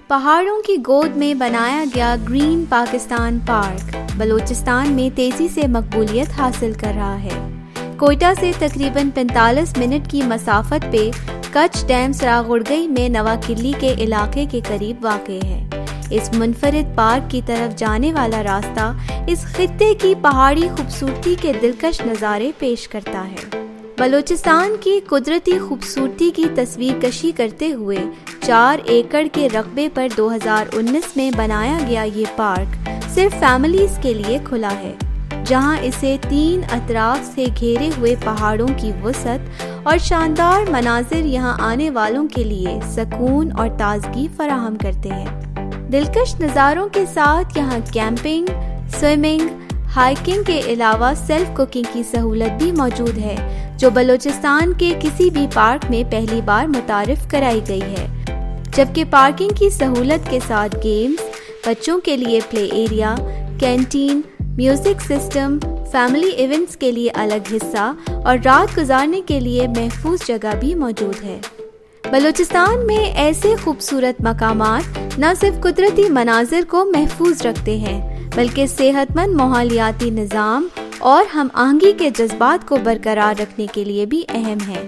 پہاڑوں کی گود میں بنایا گیا گرین پاکستان پارک بلوچستان میں تیزی سے مقبولیت حاصل کر رہا ہے۔ کوئٹہ سے تقریباً 45 منٹ کی مسافت پہ کچھ ڈیم سراغڑگئی میں نواکلی کے علاقے کے قریب واقع ہے۔ اس منفرد پارک کی طرف جانے والا راستہ اس خطے کی پہاڑی خوبصورتی کے دلکش نظارے پیش کرتا ہے۔ بلوچستان کی قدرتی خوبصورتی کی تصویر کشی کرتے ہوئے 4 ایکڑ کے رقبے پر 2019 میں بنایا گیا یہ پارک صرف فیملیز کے لیے کھلا ہے، جہاں اسے 3 اطراف سے گھیرے ہوئے پہاڑوں کی وسعت اور شاندار مناظر یہاں آنے والوں کے لیے سکون اور تازگی فراہم کرتے ہیں۔ دلکش نظاروں کے ساتھ یہاں کیمپنگ، سوئمنگ، ہائکنگ کے علاوہ سیلف کوکنگ کی سہولت بھی موجود ہے، جو بلوچستان کے کسی بھی پارک میں پہلی بار متعارف کرائی گئی ہے، جبکہ پارکنگ کی سہولت کے ساتھ گیمز، بچوں کے لیے play area, canteen, music system, family events کے لیے الگ حصہ اور رات گزارنے کے لیے محفوظ جگہ بھی موجود ہے۔ بلوچستان میں ایسے خوبصورت مقامات نہ صرف قدرتی مناظر کو محفوظ رکھتے ہیں بلکہ صحت مند ماحولیاتی نظام اور ہم آہنگی کے جذبات کو برقرار رکھنے کے لیے بھی اہم ہے۔